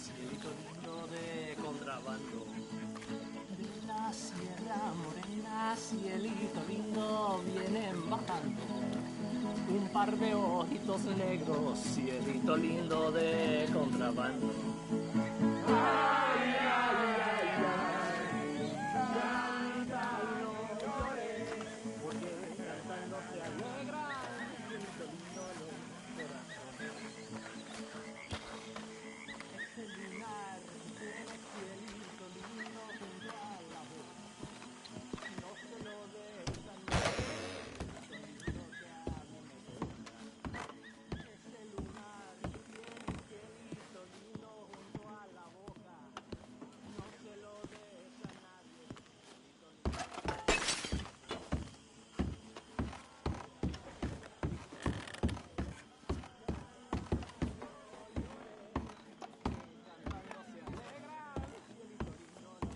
Cielito lindo de contrabando. De la Sierra Morena, cielito lindo, vienen bajando. Un par de ojitos negros, cielito lindo de contrabando. Ay, ay, ay, ay, canta y no llores, porque cantando se alegra, cielito lindo los corazones. Ese lunar tiene cielito lindo junto a la boca, no se lo des a nadie, cielito lindo que a mí me toca. Ese lunar tiene cielito lindo junto a la boca, no se lo des a nadie, cielito lindo. Cantando se alegra, cielito lindo los.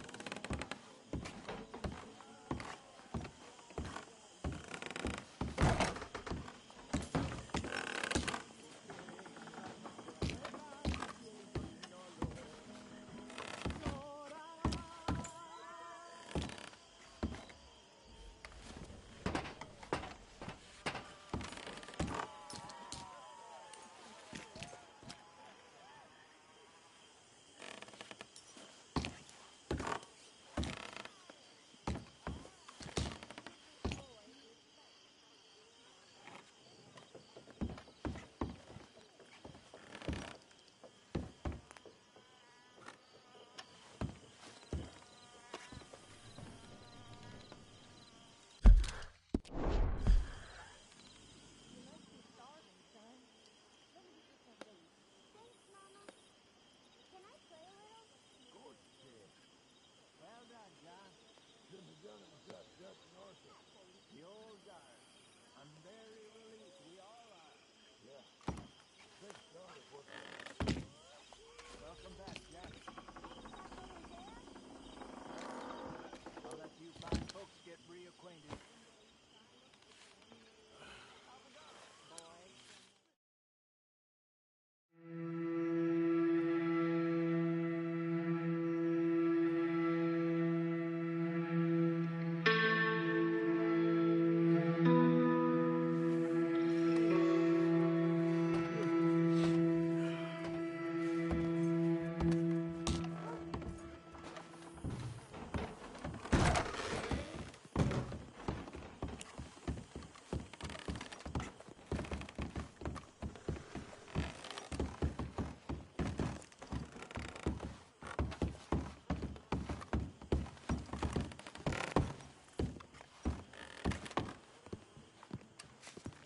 Well done, John. Couldn't have done it without Dutch and Arthur. The old guard. I'm very relieved. We all are. Yeah. Big start of what welcome back, Jack. I'll let you fine folks get reacquainted.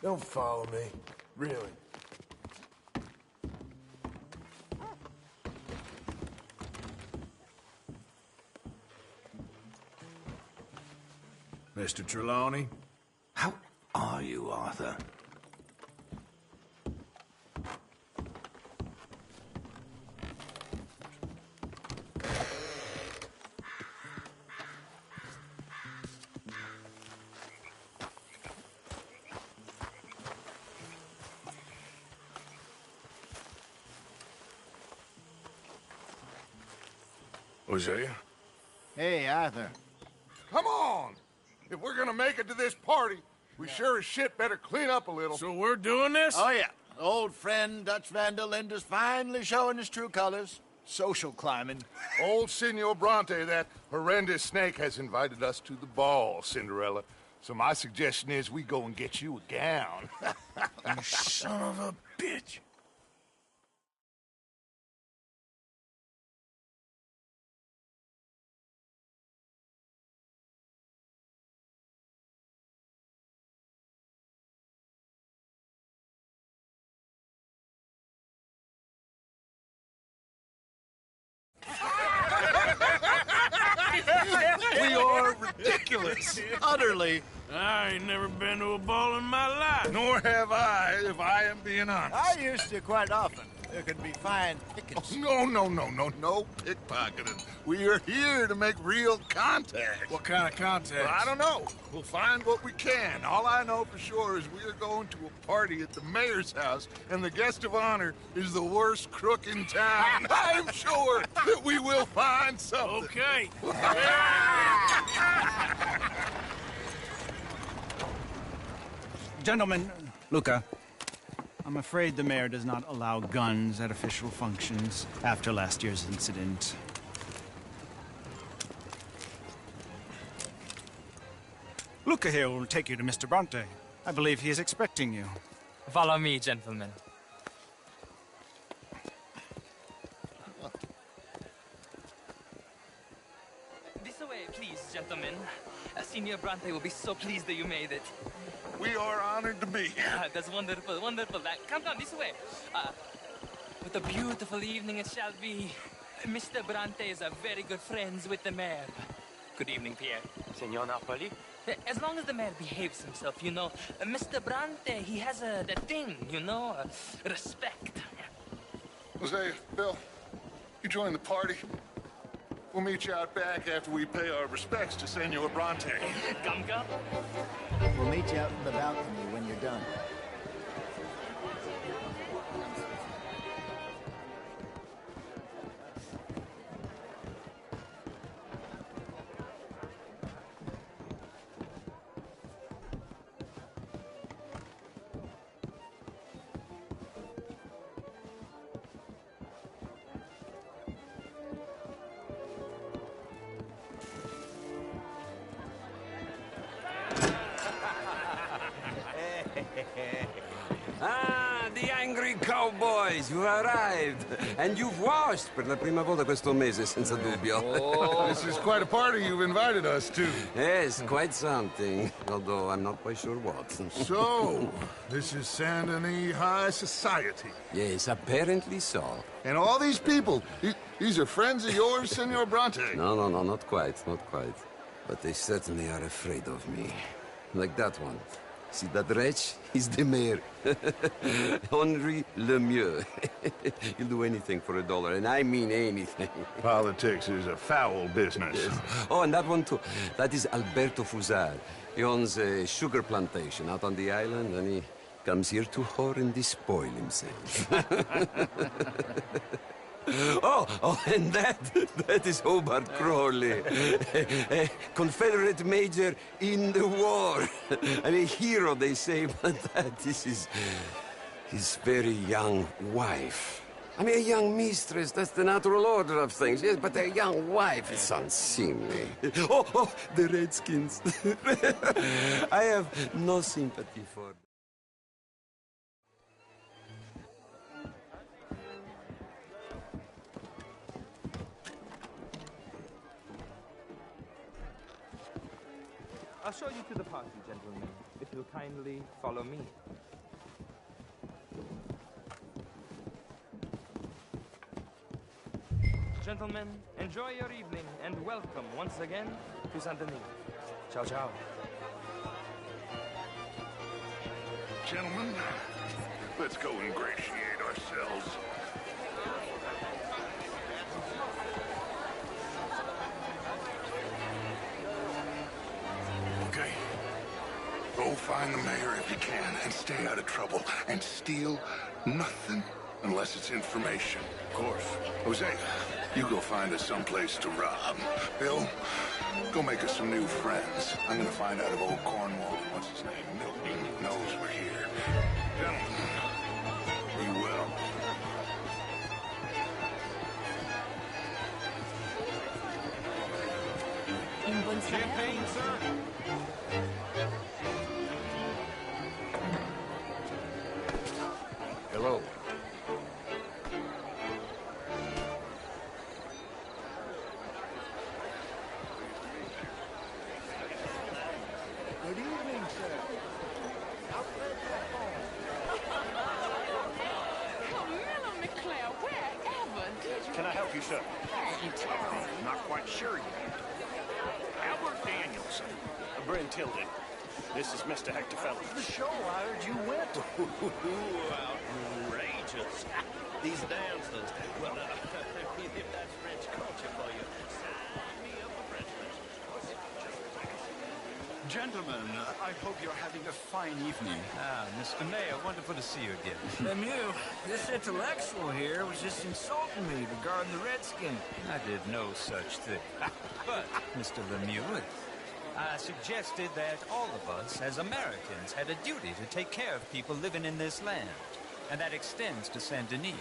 Don't follow me. Really. Mr. Trelawney? How are you, Arthur? Hosea? Hey, Arthur. Come on! If we're gonna make it to this party, we sure as shit better clean up a little. So we're doing this? Oh, yeah. Old friend Dutch Van der Linde's finally showing his true colors. Social climbing. Old Senor Bronte, that horrendous snake, has invited us to the ball, Cinderella. So my suggestion is we go and get you a gown. You son of a bitch. We are ridiculous. ridiculous. Utterly. I ain't never been to a ball in my life. Nor have I, if I am being honest. I used to quite often. There can be fine pickets. No pickpocketing. We are here to make real contact. What kind of contact? Well, I don't know. We'll find what we can. All I know for sure is we are going to a party at the mayor's house, and the guest of honor is the worst crook in town. I'm sure that we will find something. Okay. Gentlemen, Luca, I'm afraid the mayor does not allow guns at official functions after last year's incident. Luca here will take you to Mr. Bronte. I believe he is expecting you. Follow me, gentlemen. This way, please, gentlemen. Senior Bronte will be so pleased that you made it. We are honored to be here. That's wonderful, wonderful. Come this way. What a beautiful evening it shall be. Mr. Bronte is a very good friends with the mayor. Good evening, Pierre. Senor Napoli? As long as the mayor behaves himself, you know. Mr. Bronte, he has that thing, you know, respect. Jose, Bill, you join the party. We'll meet you out back after we pay our respects to Senor Bronte. Come. We'll meet you out in the balcony when you're done. Ah, the angry cowboys, you arrived. And you've washed per la prima volta questo mese, senza dubbio. This is quite a party you've invited us to. Yes, quite something. Although I'm not quite sure what. So, this is Saint Denis High Society. Yes, apparently so. And all these people, these are friends of yours, Senor Bronte? No, not quite, not quite. But they certainly are afraid of me. Like that one. See that wretch? He's the mayor. Henri Lemieux. He'll do anything for $1, and I mean anything. Politics is a foul business. Yes. Oh, and that one too. That is Alberto Fusar. He owns a sugar plantation out on the island, and he comes here to whore and despoil himself. Oh, and that is Hobart Crawley, a Confederate major in the war. I mean, a hero, they say, but that is his very young wife. I mean, a young mistress, that's the natural order of things, yes, but a young wife is unseemly. Oh, the Redskins. I have no sympathy for them. I'll show you to the party, gentlemen, if you'll kindly follow me. Gentlemen, enjoy your evening and welcome once again to Saint Denis. Ciao, ciao. Gentlemen, let's go ingratiate ourselves. Okay. Go find the mayor if you can and stay out of trouble. And steal nothing unless it's information. Of course. Jose, you go find us someplace to rob. Bill, go make us some new friends. I'm gonna find out if old Cornwall, what's his name, Milton, knows we're here. Gentlemen, be well. Champagne, sir. Hello. Good evening, sir. Camilla McClare, wherever did you... Can I help you, sir? Can't. Not quite sure yet. Albert Danielson. Bryn Tilden. This is Mr. Hector Fellows. The show, I heard you went. Outrageous. These dancers. Well, if that's French culture for you, sign me up for French lessons. Gentlemen, I hope you're having a fine evening. Ah, Mr. Mayor, wonderful to see you again. Lemieux, this intellectual here was just insulting me regarding the Redskin. I did no such thing. But, Mr. Lemieux, I suggested that all of us, as Americans, had a duty to take care of people living in this land. And that extends to Saint Denis.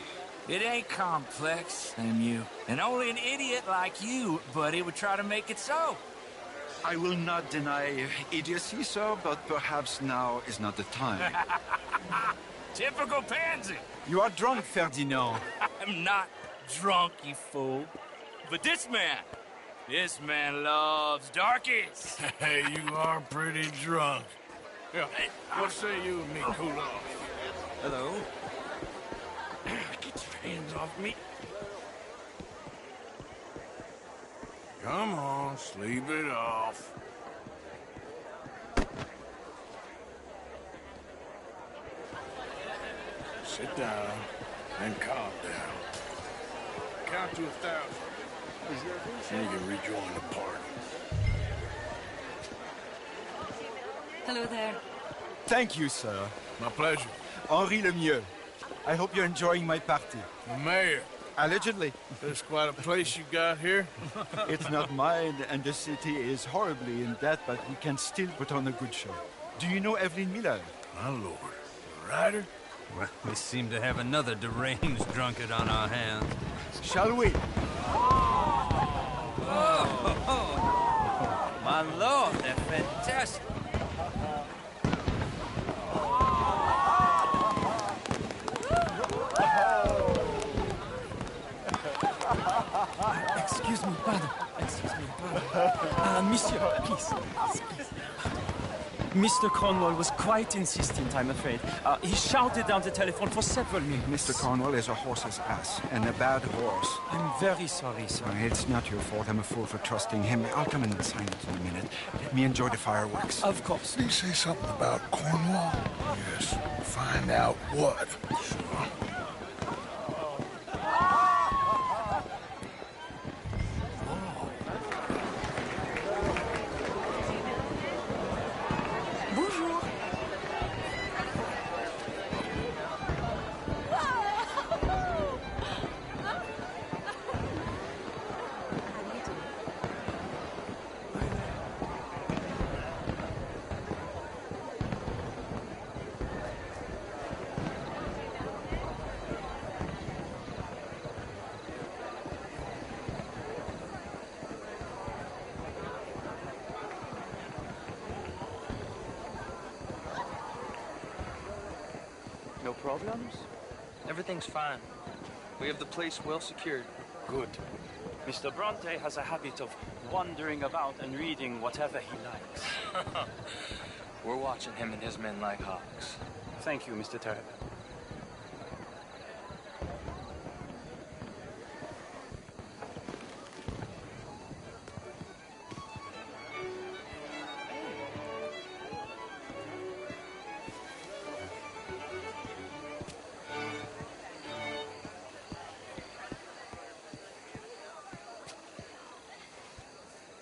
It ain't complex, Lemieux. And only an idiot like you, buddy, would try to make it so. I will not deny idiocy, sir, but perhaps now is not the time. Typical pansy. You are drunk, Ferdinand. I'm not drunk, you fool. But this man loves darkies. Hey, you are pretty drunk. Yeah, hey, what say you and me cool off? Hello? Get your hands off me. Come on, sleep it off. Sit down and calm down. Count to 1,000. And you can rejoin the party. Hello there. Thank you, sir. My pleasure. Henri Lemieux. I hope you're enjoying my party. The mayor. Allegedly. There's quite a place you got here. It's not mine, and the city is horribly in debt, but we can still put on a good show. Do you know Evelyn Miller? My lord. Ryder? Well, we seem to have another deranged drunkard on our hands. Shall we? Oh, my lord, they're fantastic. Excuse me, pardon. Monsieur, please. Mr. Cornwall was quite insistent, I'm afraid. He shouted down the telephone for several minutes. Mr. Cornwall is a horse's ass, and a bad horse. I'm very sorry, sir. It's not your fault. I'm a fool for trusting him. I'll come in and sign it in a minute. Let me enjoy the fireworks. Of course. Did he say something about Cornwall? Yes. Find out what. Sure. No problems? Everything's fine. We have the place well secured. Good. Mr. Bronte has a habit of wandering about and reading whatever he likes. We're watching him and his men like hawks. Thank you, Mr. Turner.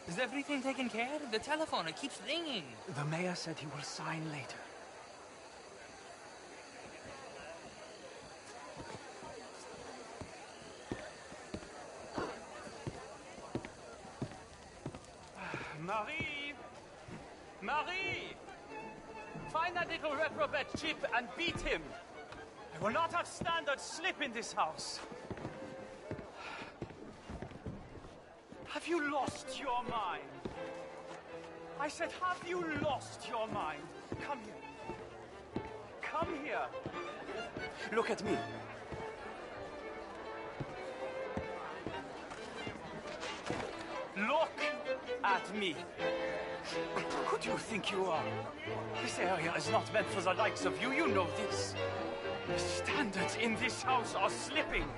Is everything taken care of? The telephone, it keeps ringing. The mayor said he will sign later. Marie! Marie! Find that little reprobate Chip and beat him. I will not have standard slip in this house. Have you lost your mind? I said, have you lost your mind? Come here. Come here. Look at me. Look at me. Who do you think you are? This area is not meant for the likes of you. You know this. The standards in this house are slipping.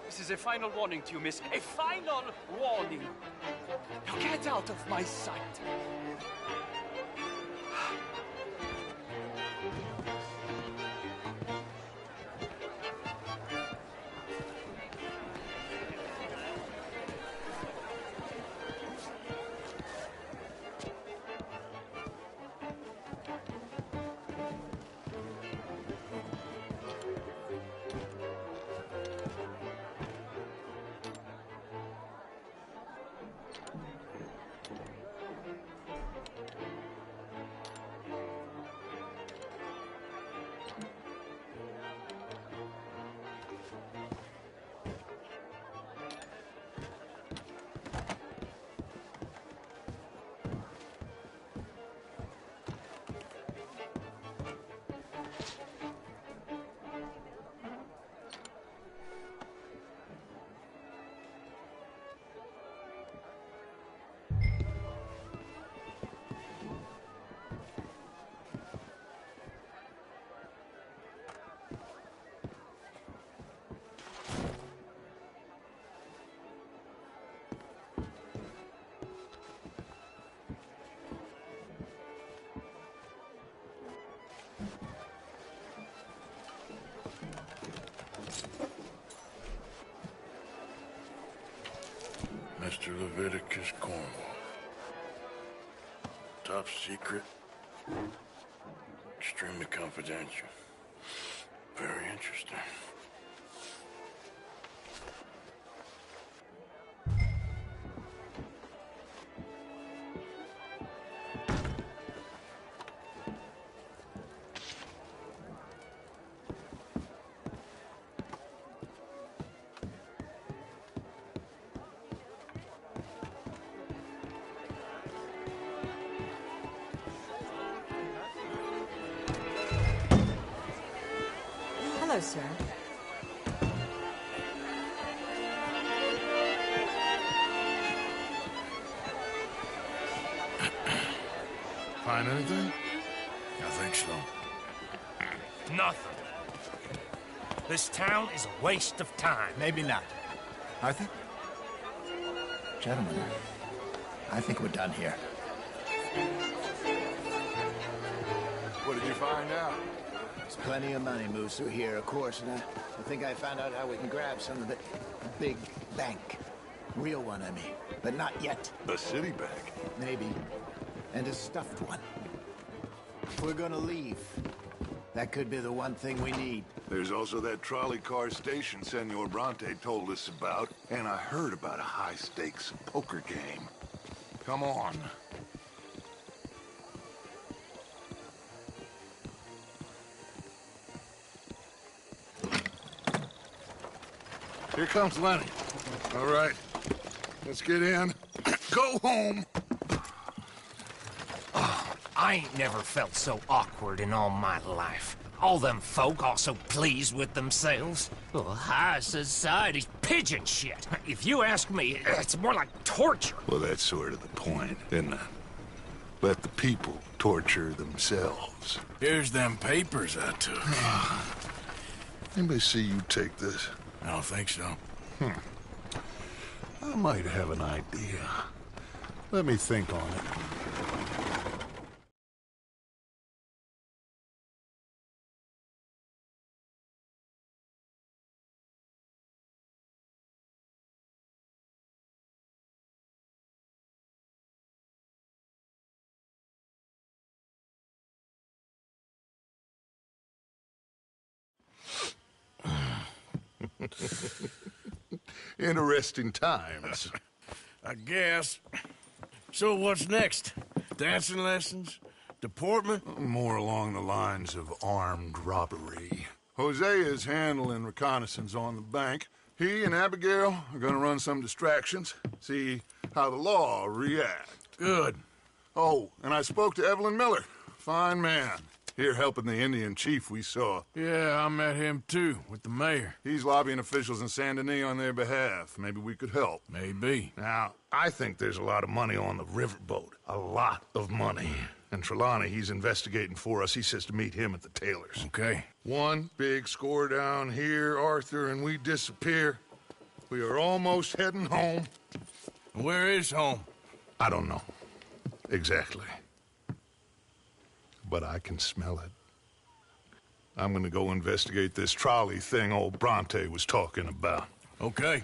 This is a final warning to you, miss. A final warning. Now get out of my sight. Mr. Leviticus Cornwall. Top secret. Extremely confidential. Very interesting. Hello, sir. Find anything? I think so. Nothing. This town is a waste of time. Maybe not. Arthur? Gentlemen, I think we're done here. What did you find out? There's plenty of money moves through here, of course, and I think I found out how we can grab some of it. A big bank. Real one, I mean. But not yet. The city bank? Maybe. And a stuffed one. If we're gonna leave, that could be the one thing we need. There's also that trolley car station Senor Bronte told us about, and I heard about a high-stakes poker game. Come on. Here comes Lenny. All right, let's get in. Go home. Oh, I ain't never felt so awkward in all my life. All them folk all so pleased with themselves. Oh, high society's pigeon shit. If you ask me, it's more like torture. Well, that's sort of the point, isn't it? Let the people torture themselves. Here's them papers I took. Anybody see you take this? I don't think so. I might have an idea. Let me think on it. Interesting times. I guess. So what's next? Dancing lessons? Deportment? More along the lines of armed robbery. Jose is handling reconnaissance on the bank. He and Abigail are gonna run some distractions, see how the law reacts. Good. Oh, and I spoke to Evelyn Miller. Fine man. Here helping the Indian chief we saw. Yeah, I met him too, with the mayor. He's lobbying officials in Saint Denis on their behalf. Maybe we could help. Maybe. Now, I think there's a lot of money on the riverboat. A lot of money. And Trelawney, he's investigating for us. He says to meet him at the Taylor's. Okay. One big score down here, Arthur, and we disappear. We are almost heading home. Where is home? I don't know. Exactly. But I can smell it. I'm gonna go investigate this trolley thing old Bronte was talking about. Okay.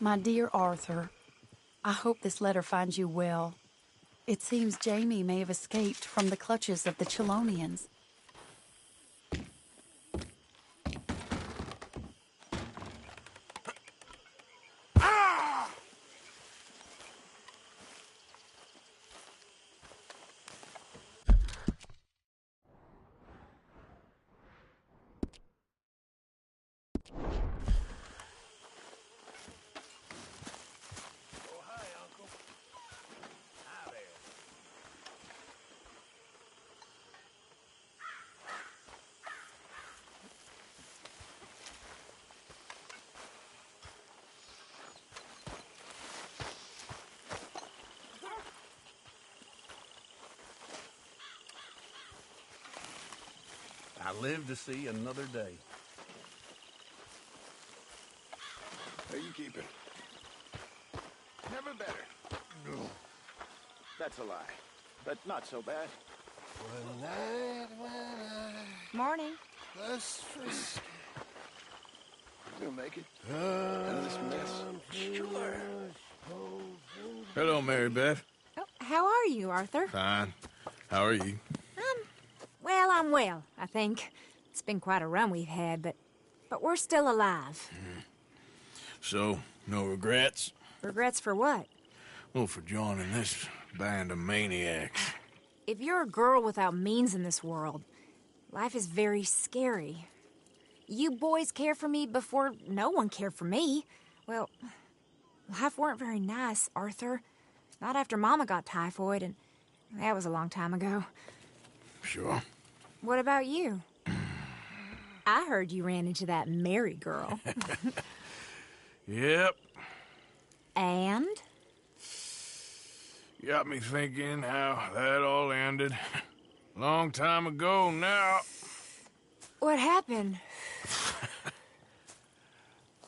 My dear Arthur, I hope this letter finds you well. It seems Jamie may have escaped from the clutches of the Chelonians. I live to see another day. How you keeping? Never better. No. That's a lie, but not so bad. One night when I Morning. was frisky. We'll make it. Out of this mess. Sure. Hello, Mary Beth. Oh, how are you, Arthur? Fine. How are you? Well, I'm well, I think. It's been quite a run we've had, but we're still alive. So, no regrets? Regrets for what? Well, for joining this band of maniacs. If you're a girl without means in this world, life is very scary. You boys cared for me before no one cared for me. Well, life weren't very nice, Arthur. Not after Mama got typhoid, and that was a long time ago. Sure. What about you? I heard you ran into that Mary girl. Yep. And? Got me thinking how that all ended. Long time ago now. What happened?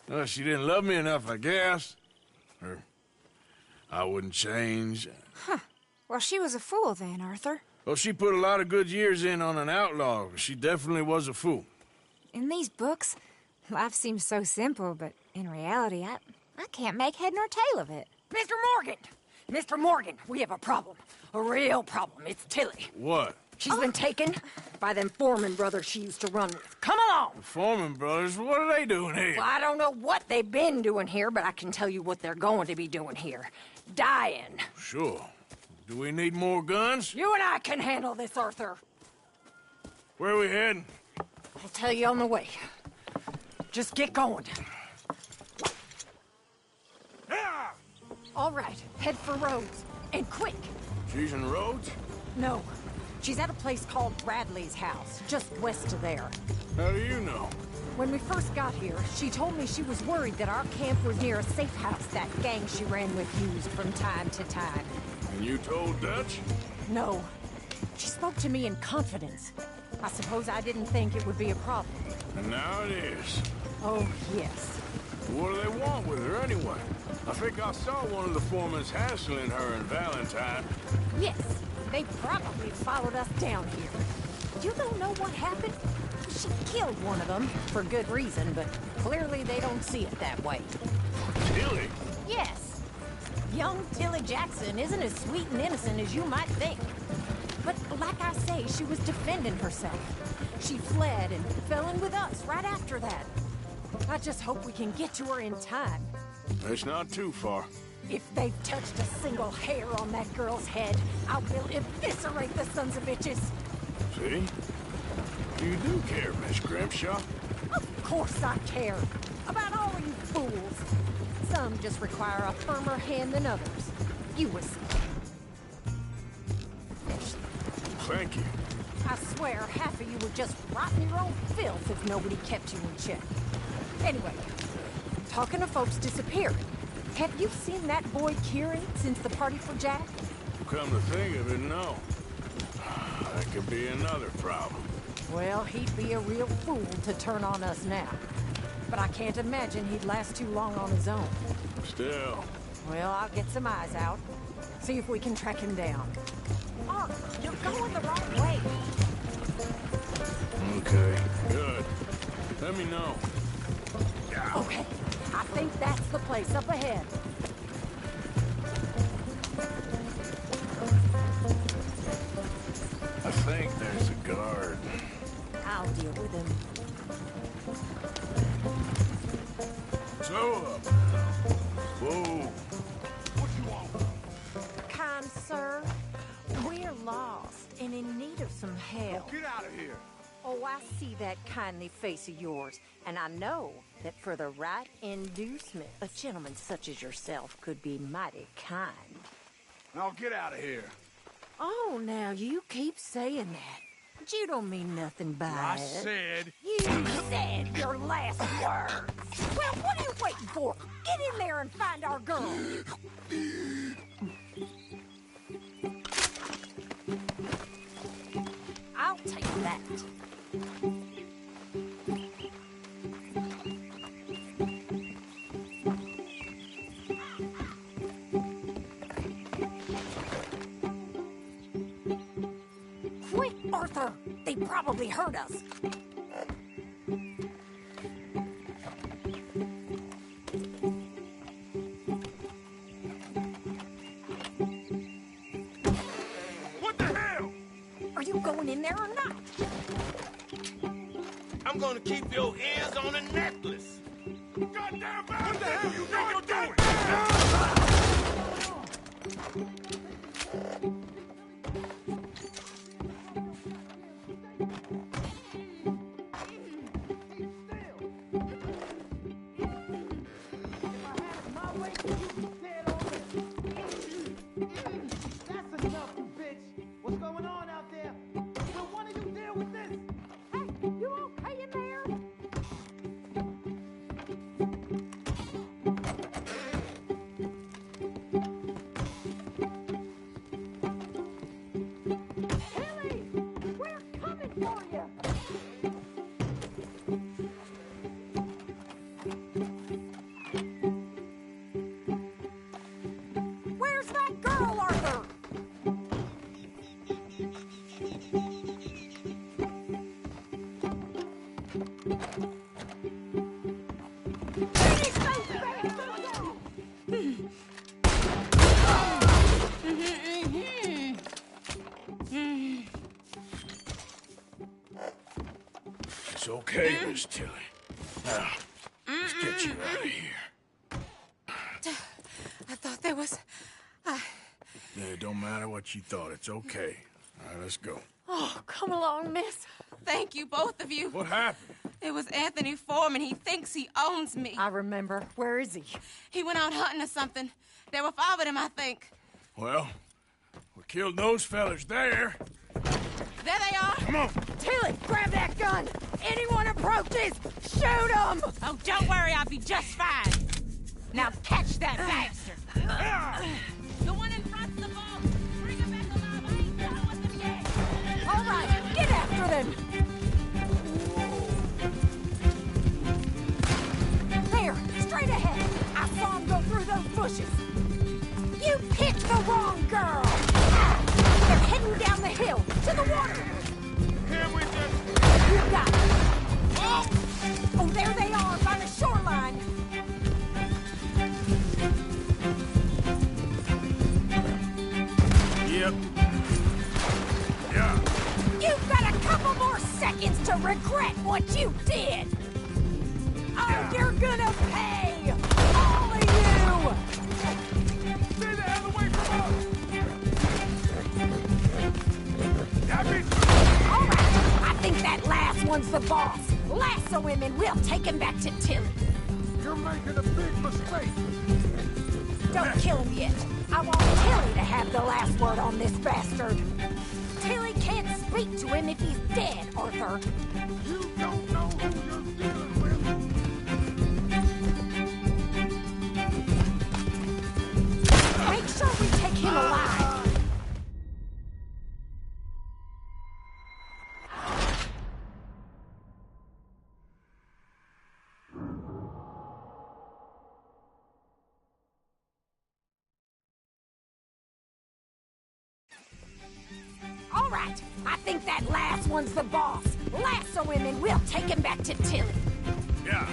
Well, she didn't love me enough, I guess. Or I wouldn't change. Huh. Well, she was a fool then, Arthur. Well, she put a lot of good years in on an outlaw. She definitely was a fool. In these books, life seems so simple, but in reality, I can't make head nor tail of it. Mr. Morgan! Mr. Morgan, we have a problem. A real problem. It's Tilly. What? She's been taken by them Foreman brothers she used to run with. Come along! The Foreman brothers? What are they doing here? Well, I don't know what they've been doing here, but I can tell you what they're going to be doing here. Dying. Sure. Do we need more guns? You and I can handle this, Arthur. Where are we heading? I'll tell you on the way. Just get going. All right, head for Rhodes. And quick. She's in Rhodes? No. She's at a place called Bradley's house, just west of there. How do you know? When we first got here, she told me she was worried that our camp was near a safe house that gang she ran with used from time to time. And you told Dutch? No. She spoke to me in confidence. I suppose I didn't think it would be a problem. And now it is. Oh, yes. What do they want with her anyway? I think I saw one of the foremans hassling her and Valentine. Yes, they probably followed us down here. You don't know what happened? She killed one of them, for good reason, but clearly they don't see it that way. Tilly? Yes. Young Tilly Jackson isn't as sweet and innocent as you might think. But like I say, she was defending herself. She fled and fell in with us right after that. I just hope we can get to her in time. It's not too far. If they've touched a single hair on that girl's head, I will eviscerate the sons of bitches. See? You do care, Miss Grimshaw. Of course I care. About all you fools. Some just require a firmer hand than others. You will see. Thank you. I swear half of you were just rotting your own filth if nobody kept you in check. Anyway, talking to folks disappearing. Have you seen that boy Kieran since the party for Jack? Come to think of it, no. That could be another problem. Well, he'd be a real fool to turn on us now. But I can't imagine he'd last too long on his own. Still. Well, I'll get some eyes out. See if we can track him down. Arthur, you're going the wrong way. Okay, good. Let me know. Okay, I think that's the place up ahead. I think there's a guard. I'll deal with him. So up. Whoa. What you want? Kind sir, we're lost and in need of some help. Get out of here. Oh, I see that kindly face of yours, and I know that for the right inducement, a gentleman such as yourself could be mighty kind. Now get out of here. Oh, now you keep saying that. But you don't mean nothing by I it. said... You said your last words. Well, what are you waiting for? Get in there and find our girl. I'll take that. Quick, Arthur! They probably heard us. What the hell? Are you going in there or not? I'm gonna keep your ears on a necklace. Goddamn bad! What the hell you think you're doing? That's enough, you bitch. What's going on out there? Will one of you deal with this? Hey, you okay in there? Tilly, we're coming for you. Where's that girl, Arthur? It's okay, Miss Tilly. Now, let's get you out of here. I thought there was... Yeah, it don't matter what you thought. It's okay. All right, let's go. Oh, come along, miss. Thank you, both of you. What happened? It was Anthony Foreman. He thinks he owns me. I remember. Where is he? He went out hunting or something. There were 5 of them, I think. Well, we killed those fellas there. There they are. Come on. Tilly, grab that gun! Anyone approaches, shoot them! Oh, don't worry. I'll be just fine. Now catch that bastard! The one in front's the ball. Bring him back alive. I ain't done with them yet. All right, get after them! There, straight ahead. I saw him go through those bushes. You picked the wrong girl! They're heading down the hill, to the water! Here we just... You got it! Oh, there they are, by the shoreline! Yep. Yeah. You've got a couple more seconds to regret what you did! Oh, you're gonna pay! All of you! Stay the hell away from us! All right, I think that last one's the boss. Lasso him and we'll take him back to Tilly. You're making a big mistake. Don't kill him yet. I want Tilly to have the last word on this bastard. Tilly can't speak to him if he's dead, Arthur. You don't know who you're dealing with. Make sure we take him alive. All right, I think that last one's the boss. Lasso him and we'll take him back to Tilly. Yeah.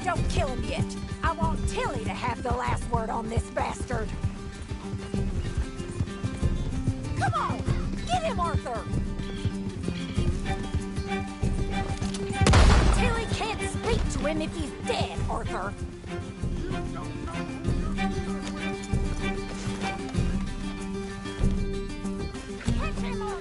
Don't kill him yet. I want Tilly to have the last word on this bastard. Come on! Get him, Arthur! Tilly can't speak to him if he's dead, Arthur. Catch him, Arthur!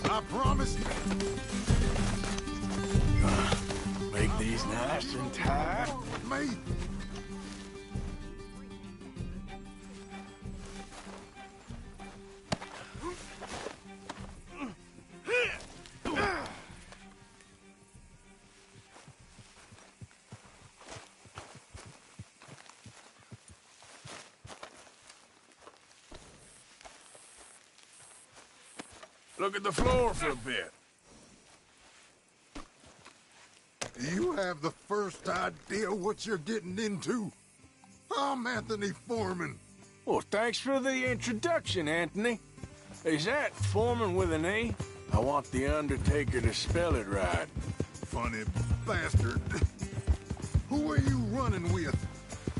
I promise. Make these nice and tight. Me. Look at the floor for a bit. You have the first idea what you're getting into? I'm Anthony Foreman. Well, thanks for the introduction, Anthony. Is that Foreman with an E? I want the Undertaker to spell it right. Funny bastard. Who are you running with?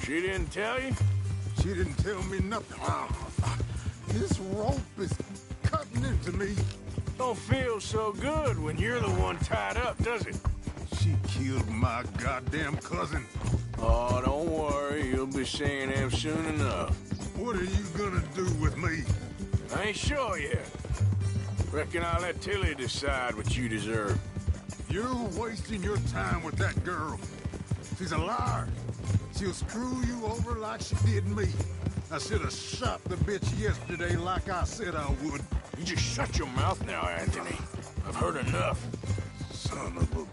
She didn't tell you? She didn't tell me nothing. This rope is cutting into me. Don't feel so good when you're the one tied up, does it? She killed my goddamn cousin. Oh, don't worry. You'll be seeing him soon enough. What are you gonna do with me? I ain't sure yet. Reckon I'll let Tilly decide what you deserve. You're wasting your time with that girl. She's a liar. She'll screw you over like she did me. I should have shot the bitch yesterday like I said I would. You just shut your mouth now, Anthony. I've heard enough. Son of a bitch.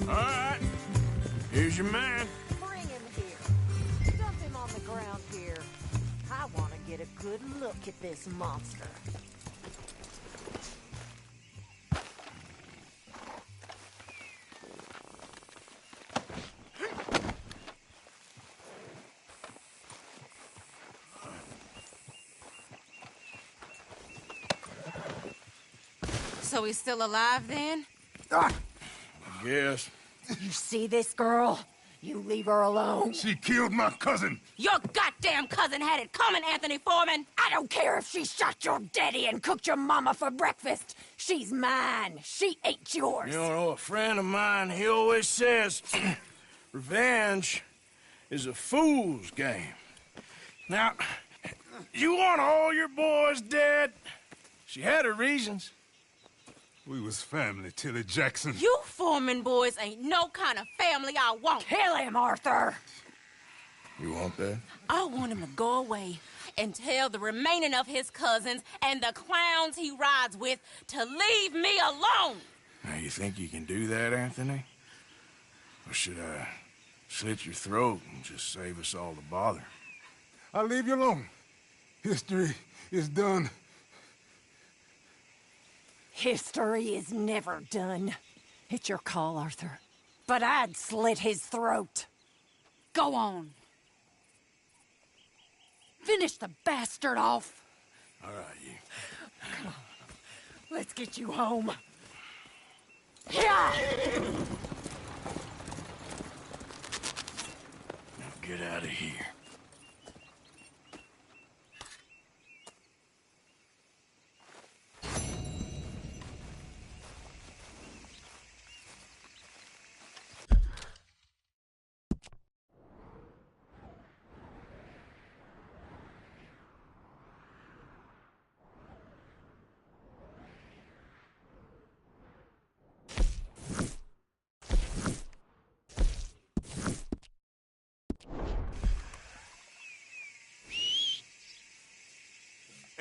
All right. Here's your man. Bring him here. Dump him on the ground here. I want to get a good look at this monster. So he's still alive then? I guess. You see this girl? You leave her alone. She killed my cousin. Your goddamn cousin had it coming, Anthony Foreman! I don't care if she shot your daddy and cooked your mama for breakfast. She's mine. She ain't yours. You know, a friend of mine, he always says, revenge is a fool's game. Now, you want all your boys dead? She had her reasons. We was family, Tilly Jackson. You Foreman boys ain't no kind of family I want. Kill him, Arthur! You want that? I want him to go away and tell the remaining of his cousins and the clowns he rides with to leave me alone. Now, you think you can do that, Anthony? Or should I slit your throat and just save us all the bother? I'll leave you alone. History is done. History is never done. It's your call, Arthur. But I'd slit his throat. Go on. Finish the bastard off. All right, you. Come on. Let's get you home. Yeah! Now get out of here.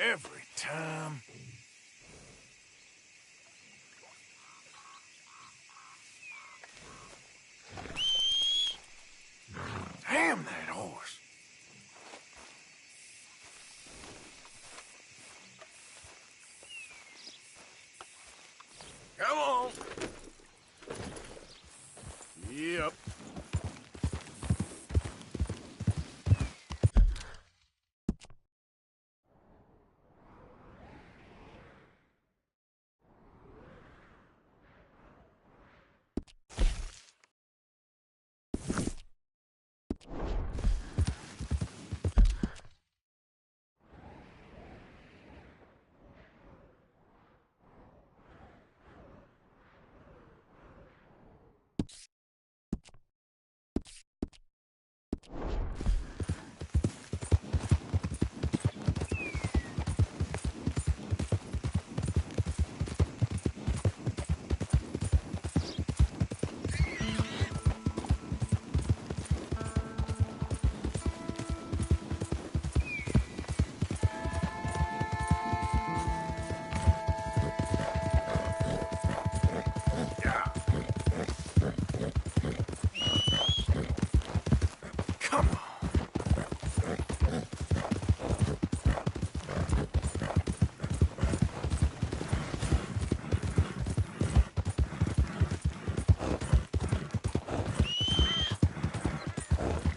Every time. Damn that horse. Come on. Yep.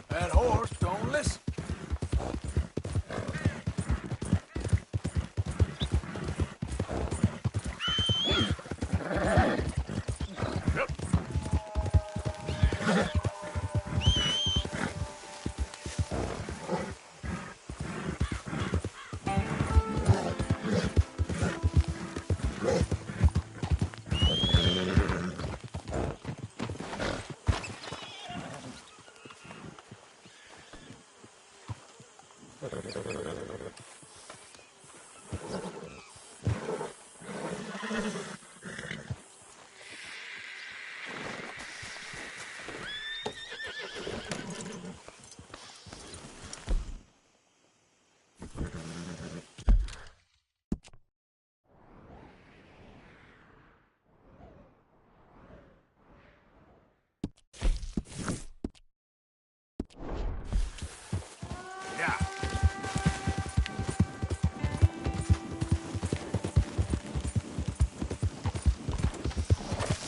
That horse don't listen.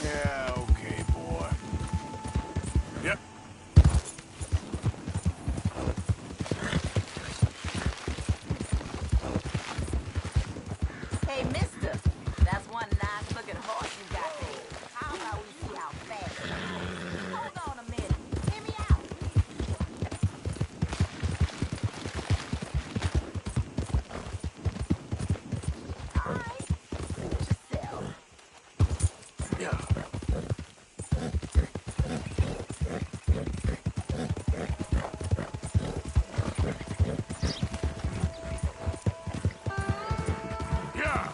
Yeah, okay, boy. Yep. Hey, mister, that's one nice-looking horse you got there. How about we see how fast? Hold on a minute. Hear me out. All right. Suit yourself. Yeah. Yeah.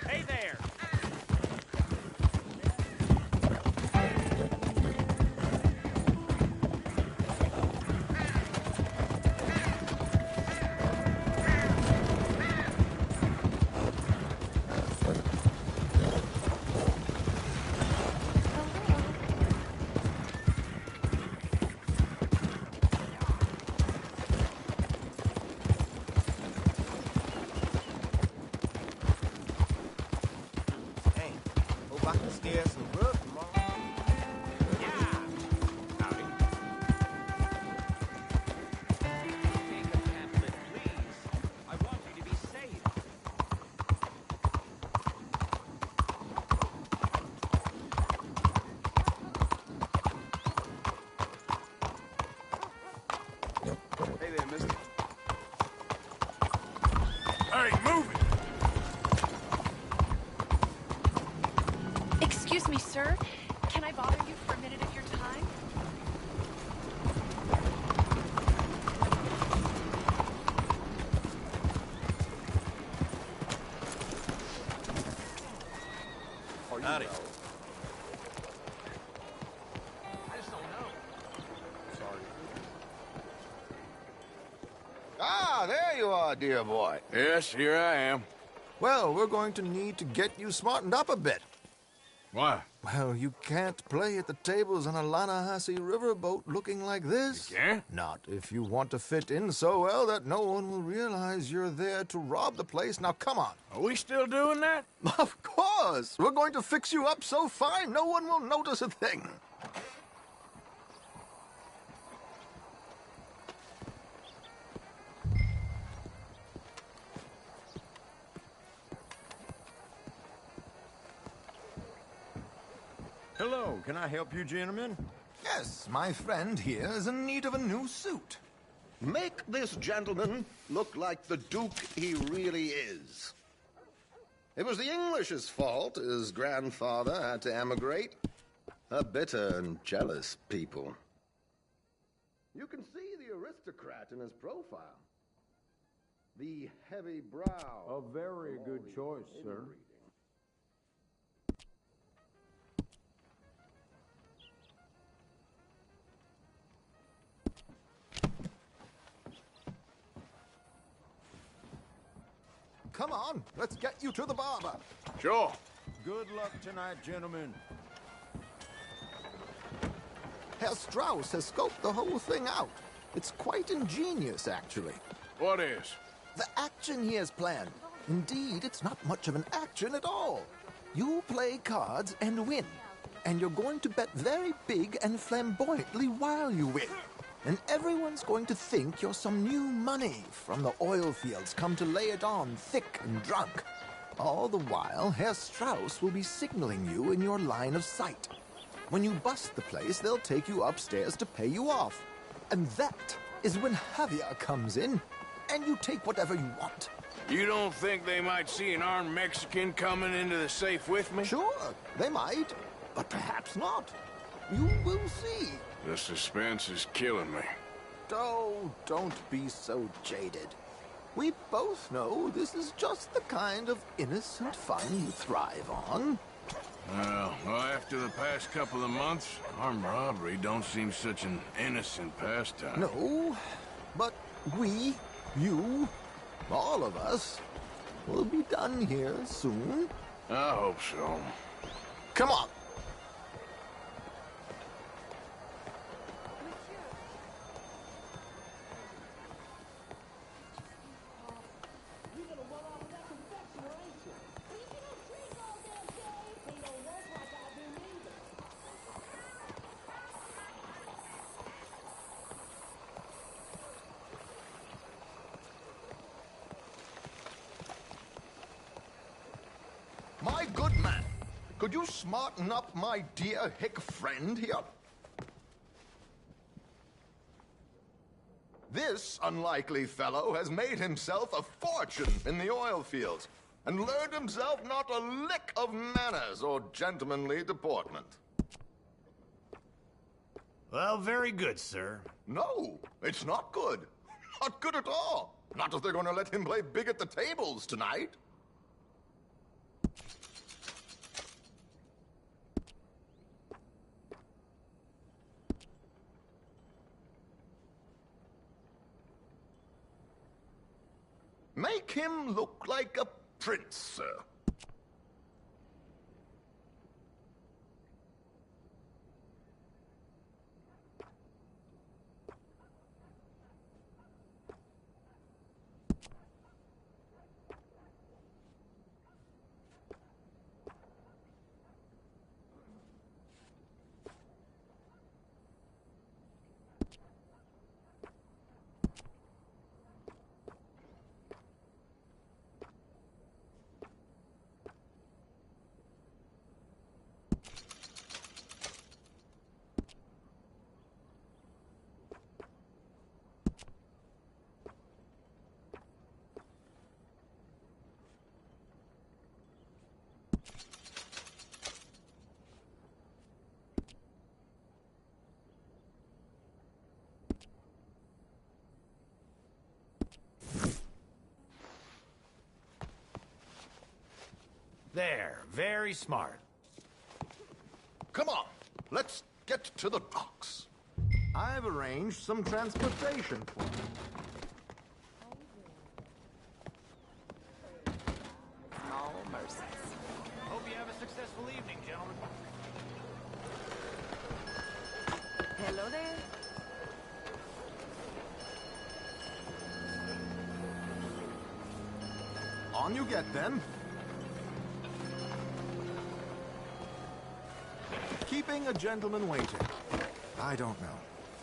Hey there! Hey, hope I can scare some grub tomorrow. Take a pamphlet, please. I want you to be safe. Hey there, mister. Hey, move it. Excuse me, sir. Can I bother you for a minute of your time? Howdy. Ah, there you are, dear boy. Yes, here I am. Well, we're going to need to get you smartened up a bit. Why? Well, you can't play at the tables on a Lannahechee riverboat looking like this. You can't? Not if you want to fit in so well that no one will realize you're there to rob the place. Now, come on. Are we still doing that? Of course. We're going to fix you up so fine no one will notice a thing. Hello, can I help you, gentlemen? Yes, my friend here is in need of a new suit. Make this gentleman look like the Duke he really is. It was the English's fault his grandfather had to emigrate. A bitter and jealous people. You can see the aristocrat in his profile. The heavy brow. A very good choice, sir. Come on, let's get you to the barber. Sure. Good luck tonight, gentlemen. Herr Strauss has scoped the whole thing out. It's quite ingenious, actually. What is? The action he has planned. Indeed, it's not much of an action at all. You play cards and win. And you're going to bet very big and flamboyantly while you win. And everyone's going to think you're some new money from the oil fields come to lay it on thick and drunk. All the while, Herr Strauss will be signaling you in your line of sight. When you bust the place, they'll take you upstairs to pay you off. And that is when Javier comes in, and you take whatever you want. You don't think they might see an armed Mexican coming into the safe with me? Sure, they might, but perhaps not. You will see. The suspense is killing me. Oh, don't be so jaded. We both know this is just the kind of innocent fun you thrive on. Well, after the past couple of months, armed robbery don't seem such an innocent pastime. No, but we, you, all of us, will be done here soon. I hope so. Come on. My good man, could you smarten up my dear hick friend here? This unlikely fellow has made himself a fortune in the oil fields and learned himself not a lick of manners or gentlemanly deportment. Well, very good, sir. No, it's not good. Not good at all. Not if they're going to let him play big at the tables tonight. Make him look like a prince, sir. There, very smart. Come on, let's get to the docks. I've arranged some transportation for you. On you get, then. Keeping a gentleman waiting. I don't know.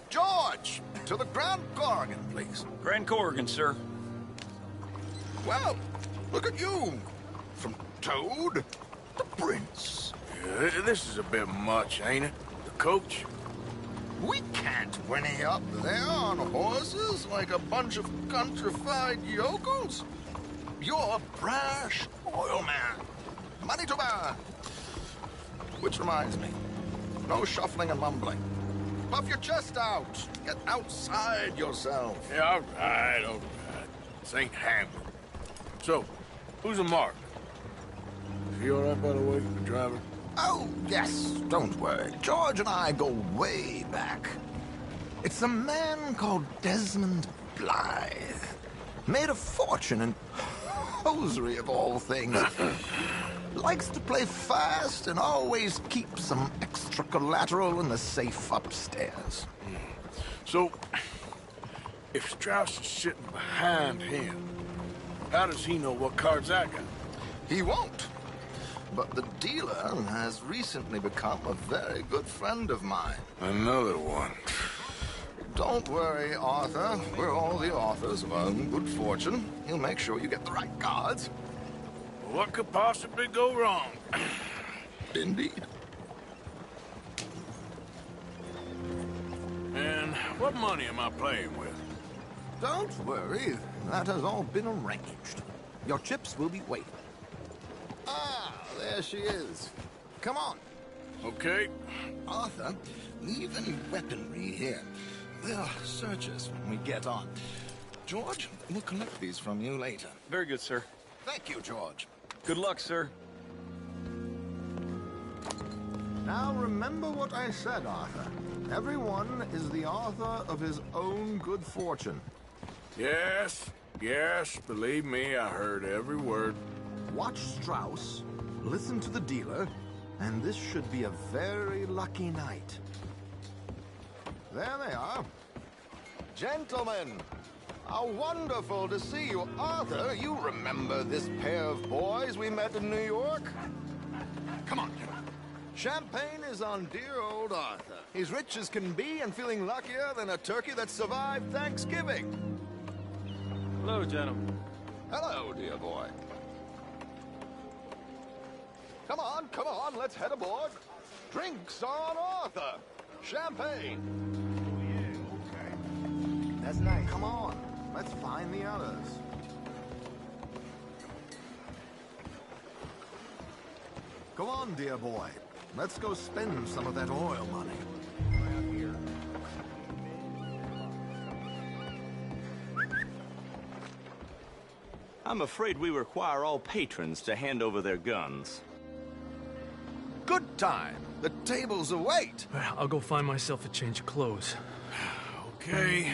George! To the Grand Corrigan, please. Grand Corrigan, sir. Well, look at you. From Toad to Prince. Yeah, this is a bit much, ain't it? The coach? We can't whinny up there on horses like a bunch of countrified yokels. You're a brash oil man. Money to burn. Which reminds me, no shuffling and mumbling. Puff your chest out. Get outside yourself. Yeah, all right. This ain't Hamlet. So, who's a mark? Is he all right, by the way, the driver? Oh, yes, don't worry. George and I go way back. It's a man called Desmond Blythe. Made a fortune in hosiery of all things. Likes to play fast and always keeps some extra collateral in the safe upstairs. So, if Strauss is sitting behind him, how does he know what cards I got? He won't. But the dealer has recently become a very good friend of mine. Another one. Don't worry, Arthur. We're all the authors of our own good fortune. He'll make sure you get the right cards. What could possibly go wrong? Indeed. And what money am I playing with? Don't worry. That has all been arranged. Your chips will be waiting. Ah, there she is. Come on. Okay. Arthur, leave any weaponry here. They'll search us when we get on. George, we'll collect these from you later. Very good, sir. Thank you, George. Good luck, sir. Now remember what I said, Arthur. Everyone is the author of his own good fortune. Yes, believe me, I heard every word. Watch Strauss, listen to the dealer, and this should be a very lucky night. There they are. Gentlemen, how wonderful to see you. Arthur, you remember this pair of boys we met in New York? Come on, gentlemen. Champagne is on dear old Arthur. He's rich as can be and feeling luckier than a turkey that survived Thanksgiving. Hello, gentlemen. Hello, dear boy. Come on, let's head aboard. Drinks on Arthur. Champagne. Oh, yeah, okay. That's nice. Come on, let's find the others. Go on, dear boy. Let's go spend some of that oil money. I'm afraid we require all patrons to hand over their guns. Good time. The tables await. I'll go find myself a change of clothes. Okay.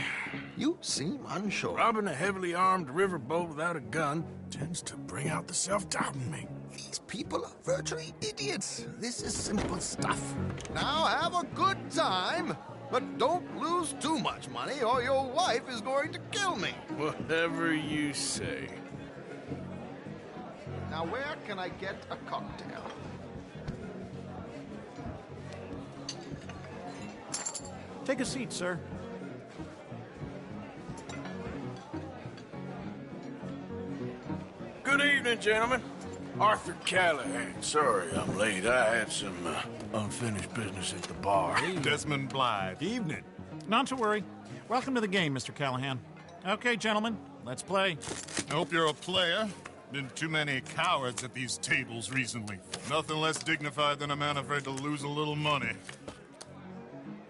You seem unsure. Robbing a heavily armed riverboat without a gun tends to bring out the self-doubt in me. These people are virtually idiots. This is simple stuff. Now have a good time, but don't lose too much money or your wife is going to kill me. Whatever you say. Now where can I get a cocktail? Take a seat, sir. Good evening, gentlemen. Arthur Callahan. Sorry I'm late. I had some unfinished business at the bar. Desmond Blythe. Evening. Not to worry. Welcome to the game, Mr. Callahan. Okay, gentlemen, let's play. I hope you're a player. Been too many cowards at these tables recently. Nothing less dignified than a man afraid to lose a little money.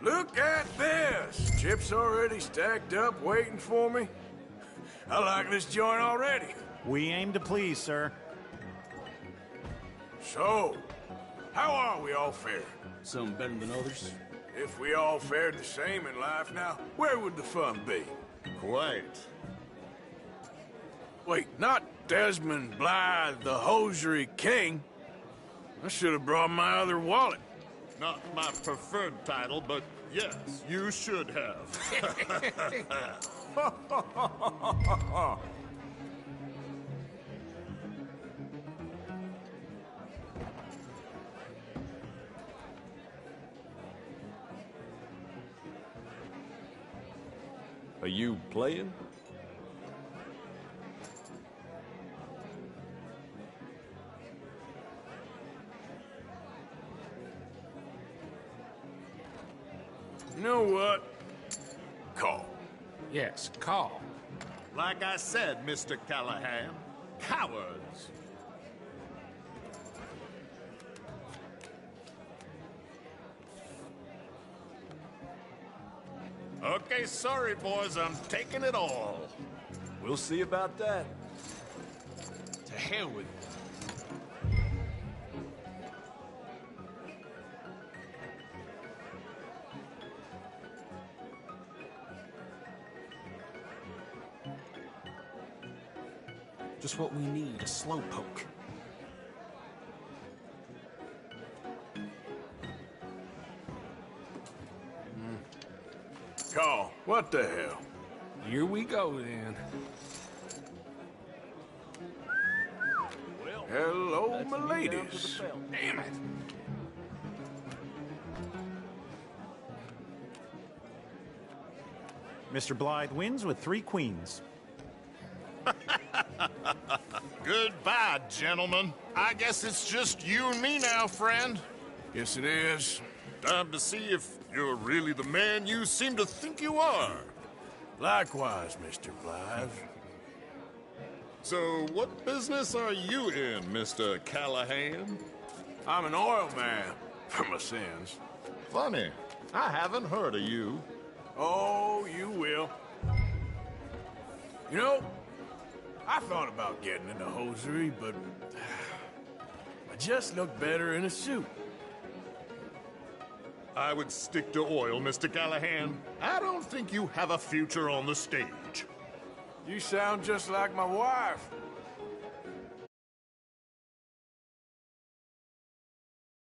Look at this! Chips already stacked up, waiting for me. I like this joint already. We aim to please, sir. So, how are we all faring? Some better than others. If we all fared the same in life now, where would the fun be? Quite. Wait, not Desmond Blythe, the hosiery king. I should have brought my other wallet. Not my preferred title, but yes, you should have. you playing? You know what? Call. Yes, call. Like I said, Mr. Callahan, cowards. Okay, sorry, boys, I'm taking it all. We'll see about that. To hell with it. Just what we need, a slowpoke. Call. What the hell? Here we go, then. Hello, my ladies. Damn it. Mr. Blythe wins with 3 queens. Goodbye, gentlemen. I guess it's just you and me now, friend. Yes, it is. Time to see if you're really the man you seem to think you are. Likewise, Mr. Blythe. So, what business are you in, Mr. Callahan? I'm an oil man, for my sins. Funny. I haven't heard of you. Oh, you will. You know, I thought about getting into hosiery, but I just look better in a suit. I would stick to oil, Mr. Callahan. I don't think you have a future on the stage. You sound just like my wife.